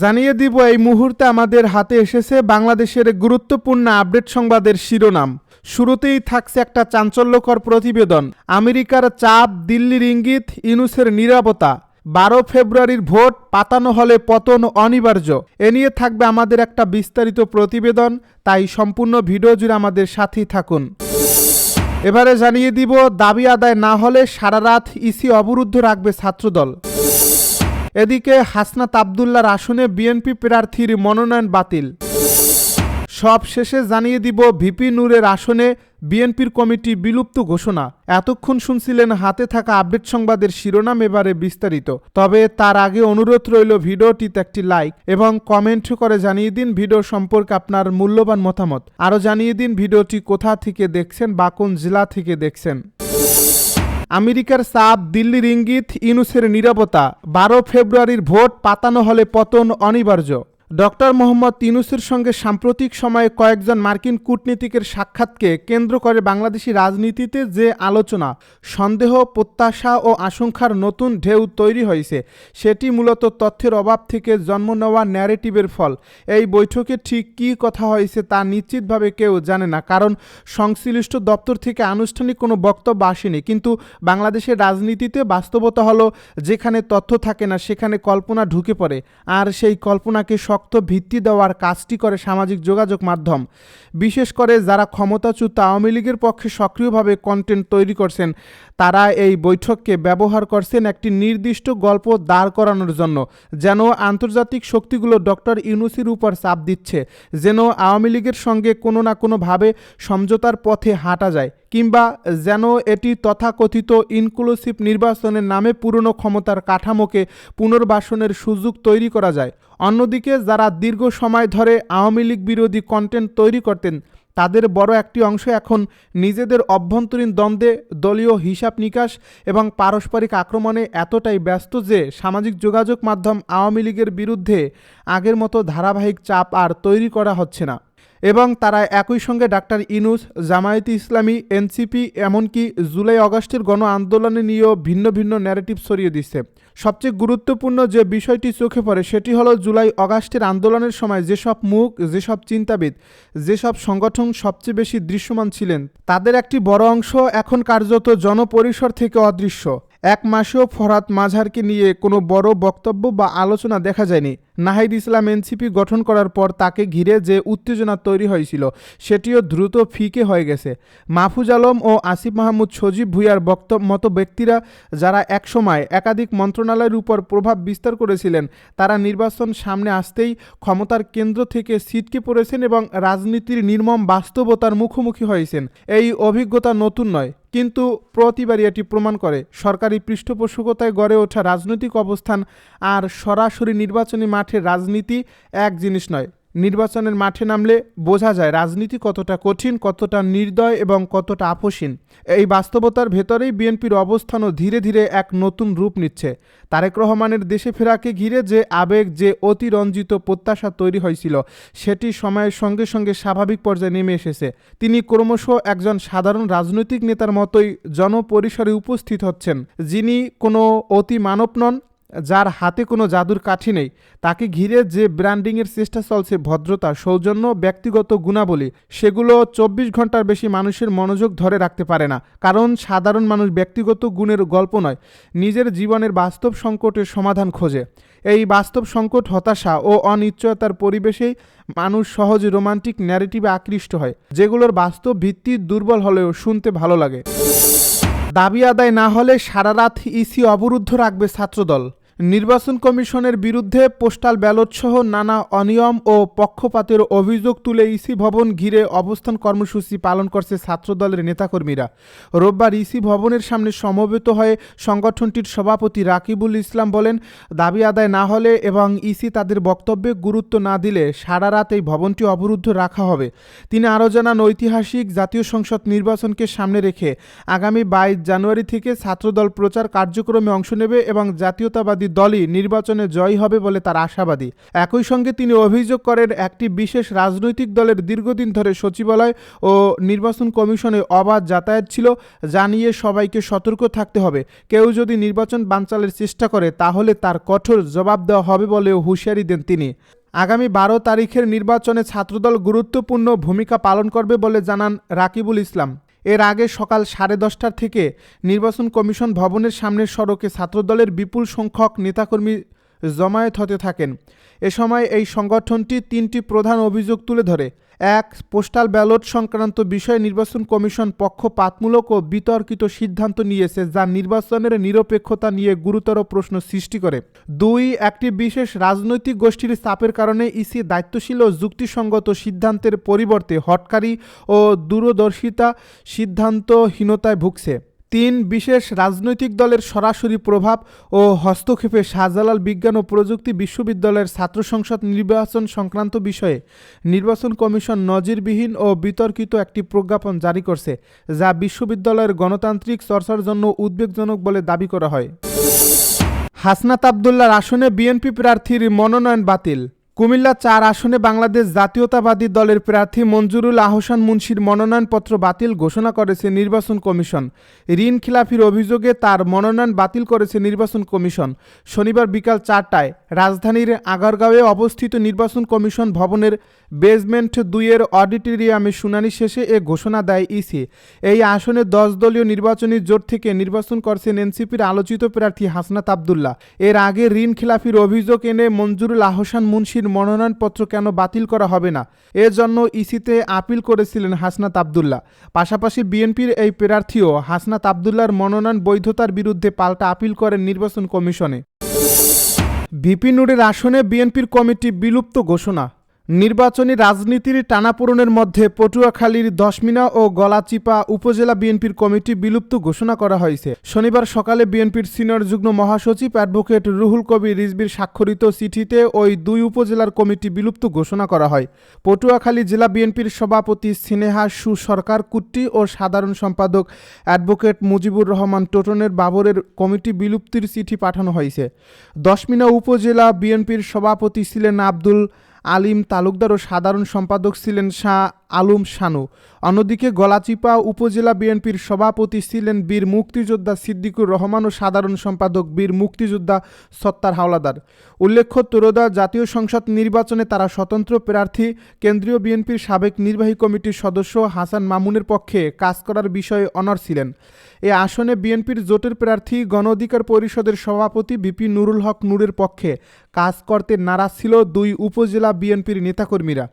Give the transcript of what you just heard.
জানিয়ে দিব এই মুহূর্তে আমাদের হাতে এসেছে বাংলাদেশের গুরুত্বপূর্ণ আপডেট সংবাদের শিরোনাম। শুরুতেই থাকছে একটা চাঞ্চল্যকর প্রতিবেদন। আমেরিকার চাপ, দিল্লির ইঙ্গিত, ইউনূসের নীরবতা। 12 ফেব্রুয়ারির ভোট পাতানো হলে পতন অনিবার্য। এ নিয়ে থাকবে আমাদের একটা বিস্তারিত প্রতিবেদন, তাই সম্পূর্ণ ভিডিও জুড়ে আমাদের সাথেই থাকুন। এবারে জানিয়ে দিব, দাবি আদায় না হলে সারা রাত ইসি অবরুদ্ধ রাখবে ছাত্রদল। এদিকে হাসনাত আবদুল্লাহর আসনে বিএনপি প্রার্থীর মনোনয়ন বাতিল। সব শেষে জানিয়ে দিব, ভিপি নূরের আসনে বিএনপির কমিটি বিলুপ্ত ঘোষণা। এতক্ষণ শুনছিলেন হাতে থাকা আপডেট সংবাদের শিরোনাম, এবারে বিস্তারিত। তবে তার আগে অনুরোধ রইল ভিডিওটিতে একটি লাইক এবং কমেন্ট করে জানিয়ে দিন ভিডিও সম্পর্কে আপনার মূল্যবান মতামত। আরও জানিয়ে দিন ভিডিওটি কোথা থেকে দেখছেন বা কোন জেলা থেকে দেখছেন। আমেরিকার চাপ, দিল্লির ইঙ্গিত, ইউনূসের নীরবতা। 12 ফেব্রুয়ারির ভোট পাতানো হলে পতন অনিবার্য। ডক্টর মোহাম্মদ ইউনূসের সঙ্গে সাম্প্রতিক সময়ে কয়েকজন মার্কিন কূটনীতিকের সাক্ষাৎকে কেন্দ্র করে বাংলাদেশি রাজনীতিতে যে আলোচনা, সন্দেহ, প্রত্যাশা ও আশঙ্কার নতুন ঢেউ তৈরি হয়েছে, সেটি মূলত তথ্যের অভাব থেকে জন্ম নেওয়া ন্যারেটিভের ফল। এই বৈঠকে ঠিক কী কথা হয়েছে তা নিশ্চিতভাবে কেউ জানে না, কারণ সংশ্লিষ্ট দপ্তর থেকে আনুষ্ঠানিক কোনো বক্তব্য আসেনি। কিন্তু বাংলাদেশের রাজনীতিতে বাস্তবতা হলো, যেখানে তথ্য থাকে না সেখানে কল্পনা ঢুকে পড়ে, আর সেই কল্পনাকে শক্ত ভিত্তি দেওয়ার কাজটি করে সামাজিক যোগাযোগ মাধ্যম। বিশেষ করে যারা ক্ষমতাচ্যুত আওয়ামী লীগের পক্ষে সক্রিয়ভাবে কন্টেন্ট তৈরি করছেন, তারা এই বৈঠককে ব্যবহার করছেন একটি নির্দিষ্ট গল্প দাঁড় করানোর জন্য, যেন আন্তর্জাতিক শক্তিগুলো ডক্টর ইউনূসের উপর চাপ দিচ্ছে, যেন আওয়ামী লীগের সঙ্গে কোনো না কোনোভাবে সমঝোতার পথে হাঁটা যায়, কিংবা যেন এটি তথাকথিত ইনক্লুসিভ নির্বাচনের নামে পুরনো ক্ষমতার কাঠামোকে পুনর্বাসনের সুযোগ তৈরি করা যায়। অন্যদিকে যারা দীর্ঘ সময় ধরে আওয়ামী লীগ বিরোধী কন্টেন্ট তৈরি করতেন, তাদের বড় একটি অংশ এখন নিজেদের অভ্যন্তরীণ দ্বন্দ্বে, দলীয় হিসাব নিকাশ এবং পারস্পরিক আক্রমণে এতটাই ব্যস্ত যে সামাজিক যোগাযোগ মাধ্যম আওয়ামী লীগের বিরুদ্ধে আগের মতো ধারাবাহিক চাপ আর তৈরি করা হচ্ছে না। এবং তারা একই সঙ্গে ডাক্তার ইউনূস, জামায়াতে ইসলামী, এনসিপি, এমনকি জুলাই আগস্টের গণ আন্দোলনে নিয়েও ভিন্ন ভিন্ন ন্যারেটিভ ছড়িয়ে দিচ্ছে। সবচেয়ে গুরুত্বপূর্ণ যে বিষয়টি চোখে পড়ে সেটি হলো, জুলাই আগস্টের আন্দোলনের সময় যেসব মুখ, যেসব চিন্তাবিদ, যেসব সংগঠন সবচেয়ে বেশি দৃশ্যমান ছিলেন, তাদের একটি বড় অংশ এখন কার্যত জনপরিসর থেকে অদৃশ্য। এক মাসেও ফরহাদ মাঝহারকে নিয়ে কোনো বড় বক্তব্য বা আলোচনা দেখা যায়নি। নাহিদ ইসলাম এনসিপি গঠন করার পর তাকে ঘিরে যে উত্তেজনা তৈরি হয়েছিল, সেটিও দ্রুত ফিকে হয়ে গেছে। মাহফুজ আলম ও আসিফ মাহমুদ, সজীব ভুঁইয়ার মতো ব্যক্তিরা, যারা একসময় একাধিক মন্ত্রণালয়ের উপর প্রভাব বিস্তার করেছিলেন, তারা নির্বাচন সামনে আসতেই ক্ষমতার কেন্দ্র থেকে ছিটকে পড়েছেন এবং রাজনীতির নির্মম বাস্তবতার মুখোমুখি হয়েছেন। এই অভিজ্ঞতা নতুন নয়, কিন্তু প্রতিবারই এটি প্রমাণ করে সরকারি পৃষ্ঠপোষকতায় গড়ে ওঠা রাজনৈতিক অবস্থান আর সরাসরি নির্বাচনী মাঠের রাজনীতি এক জিনিস নয়। নির্বাচনের মাঠে নামলে বোঝা যায় রাজনীতি কতটা কঠিন, কতটা নির্দয় এবং কতটা আপোষহীন। এই বাস্তবতার ভেতরেই বিএনপির অবস্থানও ধীরে ধীরে এক নতুন রূপ নিচ্ছে। তারেক রহমানের দেশে ফেরাকে ঘিরে যে আবেগ, যে অতিরঞ্জিত প্রত্যাশা তৈরি হয়েছিল, সেটি সময়ের সঙ্গে সঙ্গে স্বাভাবিক পর্যায়ে নেমে এসেছে। তিনি ক্রমশ একজন সাধারণ রাজনৈতিক নেতার মতোই জনপরিসরে উপস্থিত হচ্ছেন, যিনি কোনো অতি মানব নন, যার হাতে কোনো জাদুর কাঠি নেই। তাকে ঘিরে যে ব্র্যান্ডিংয়ের চেষ্টা চলছে, ভদ্রতা, সৌজন্য, ব্যক্তিগত গুণাবলী, সেগুলো 24 ঘন্টার বেশি মানুষের মনোযোগ ধরে রাখতে পারে না। কারণ সাধারণ মানুষ ব্যক্তিগত গুণের গল্প নয়, নিজের জীবনের বাস্তব সংকটের সমাধান খোঁজে। এই বাস্তব সংকট, হতাশা ও অনিশ্চয়তার পরিবেশেই মানুষ সহজে রোমান্টিক ন্যারেটিভে আকৃষ্ট হয়, যেগুলোর বাস্তব ভিত্তি দুর্বল হলেও শুনতে ভালো লাগে। দাবি আদায় না হলে সারা রাত ইসি অবরুদ্ধ রাখবে ছাত্রদল। নির্বাচন কমিশনের বিরুদ্ধে পোস্টাল ব্যালট সহ নানা অনিয়ম ও পক্ষপাতের অভিযোগ তুলে ইসি ভবন ঘিরে অবস্থান কর্মসূচি পালন করছে ছাত্রদলের নেতাকর্মীরা। রোববার ইসি ভবনের সামনে সমবেত হয়ে সংগঠনটির সভাপতি রাকিবুল ইসলাম বলেন, দাবি আদায় না হলে এবং ইসি তাদের বক্তব্যে গুরুত্ব না দিলে সারা রাত এই ভবনটি অবরুদ্ধ রাখা হবে। তিনি আরও জানান, ঐতিহাসিক জাতীয় সংসদ নির্বাচনকে সামনে রেখে আগামী 22 জানুয়ারি থেকে ছাত্রদল প্রচার কার্যক্রমে অংশ নেবে এবং জাতীয়তাবাদী জাতীয়তাবাদী দলই নির্বাচনে জয়ী হবে বলে তার আশাবাদী। একই সঙ্গে তিনি অভিযোগ করেন একটি বিশেষ রাজনৈতিক দলের দীর্ঘদিন ধরে সচিবালয় ও নির্বাচন কমিশনে অবাধ যাতায়াত ছিল, যা নিয়ে সবাইকে সতর্ক থাকতে হবে। কেউ যদি নির্বাচন বানচালের চেষ্টা করে তাহলে তার কঠোর জবাব দেওয়া হবে বলেও হুঁশিয়ারি দেন তিনি। আগামী 12 তারিখের নির্বাচনে ছাত্রদল গুরুত্বপূর্ণ ভূমিকা পালন করবে বলে জানান রাকিবুল ইসলাম। এর আগে সকাল 10:30 থেকে নির্বাচন কমিশন ভবনের সামনের সড়কে ছাত্রদলের বিপুল সংখ্যক নেতাকর্মী জমায়েত হতে থাকেন। এ সময় এই সংগঠনটি 3টি প্রধান অভিযোগ তুলে ধরে। 1. পোস্টাল ব্যালট সংক্রান্ত বিষয়ে নির্বাচন কমিশন পক্ষপাতমূলক ও বিতর্কিত সিদ্ধান্ত নিয়েছে, যা নির্বাচনের নিরপেক্ষতা নিয়ে গুরুতর প্রশ্ন সৃষ্টি করে। 2. একটি বিশেষ রাজনৈতিক গোষ্ঠীর চাপের কারণে ইসি দায়িত্বশীল ও যুক্তিসঙ্গত সিদ্ধান্তের পরিবর্তে হঠকারী ও দূরদর্শিতা সিদ্ধান্তহীনতায় ভুগছে। 3. বিশেষ রাজনৈতিক দলের সরাসরি প্রভাব ও হস্তক্ষেপে শাহজালাল বিজ্ঞান ও প্রযুক্তি বিশ্ববিদ্যালয়ের ছাত্র সংসদ নির্বাচন সংক্রান্ত বিষয়ে নির্বাচন কমিশন নজিরবিহীন ও বিতর্কিত একটি প্রজ্ঞাপন জারি করছে, যা বিশ্ববিদ্যালয়ের গণতান্ত্রিক চর্চার জন্য উদ্বেগজনক বলে দাবি করা হয়। হাসনাত আবদুল্লাহর আসনে বিএনপি প্রার্থীর মনোনয়ন বাতিল। কুমিল্লা 4 আসনে বাংলাদেশ জাতীয়তাবাদী দলের প্রার্থী মঞ্জুরুল আহসান মুন্সির মনোনয়নপত্র বাতিল ঘোষণা করেছে নির্বাচন কমিশন। ঋণ খিলাফির অভিযোগে তার মনোনয়ন বাতিল করেছে নির্বাচন কমিশন। শনিবার বিকাল 4টায় রাজধানীর আগারগাঁওয়ে অবস্থিত নির্বাচন কমিশন ভবনের বেসমেন্ট 2-এর অডিটোরিয়ামে শুনানি শেষে এ ঘোষণা দেয় ইসি। এই আসনে 10 দলীয় নির্বাচনী জোট থেকে নির্বাচন করছেন এনসিপির আলোচিত প্রার্থী হাসনাত আবদুল্লাহ। এর আগে ঋণ খিলাফির অভিযোগ এনে মঞ্জুরুল আহসান মুন্সির মনোনয়নপত্র কেন বাতিল করা হবে না, এর জন্য ইসিতে আপিল করেছিলেন হাসনাত আবদুল্লাহ। পাশাপাশি বিএনপির এই প্রার্থীও হাসনাত আবদুল্লাহর মনোনয়ন বৈধতার বিরুদ্ধে পাল্টা আপিল করেন নির্বাচন কমিশনে। ভিপি নুরের আসনে বিএনপির কমিটি বিলুপ্ত ঘোষণা। নির্বাচনী রাজনীতির টানাপোড়েনের মধ্যে পটুয়াখালীর দশমিনা ও গলাচিপা উপজেলা বিএনপির কমিটি বিলুপ্ত ঘোষণা করা হয়েছে। শনিবার সকালে বিএনপির সিনিয়র যুগ্ম মহাসচিব অ্যাডভোকেট রুহুল কবির রিজভীর স্বাক্ষরিত চিঠিতে ওই 2 উপজেলার কমিটি বিলুপ্ত ঘোষণা করা হয়। পটুয়াখালী জেলা বিএনপির সভাপতি স্নেহা সুসরকার কুট্টি ও সাধারণ সম্পাদক অ্যাডভোকেট মুজিবুর রহমান টোটনের বাবরের কমিটি বিলুপ্তির চিঠি পাঠানো হয়েছে। দশমিনা উপজেলা বিএনপির সভাপতি ছিলেন আব্দুল আলিম তালুকদার ও সাধারণ সম্পাদক ছিলেন শাহ আলম শানু। অন্যদিকে গলাচিপা উপজেলা বিএনপির সভাপতি ছিলেন বীর মুক্তিযোদ্ধা সিদ্দিকুর রহমান ও সাধারণ সম্পাদক বীর মুক্তিযোদ্ধা সত্তার হাওলাদার। উল্লেখ্য, ত্রয়োদশ জাতীয় সংসদ নির্বাচনে তারা স্বতন্ত্র প্রার্থী কেন্দ্রীয় বিএনপির সাবেক নির্বাহী কমিটির সদস্য হাসান মামুনের পক্ষে কাজ করার বিষয়ে অনড় ছিলেন। এ আসনে বিএনপির জোটের প্রার্থী গণ অধিকার পরিষদের সভাপতি ভিপি নুরুল হক নূরের পক্ষে কাজ করতে নারাজ ছিল 2 উপজেলা বিএনপির নেতাকর্মীরা।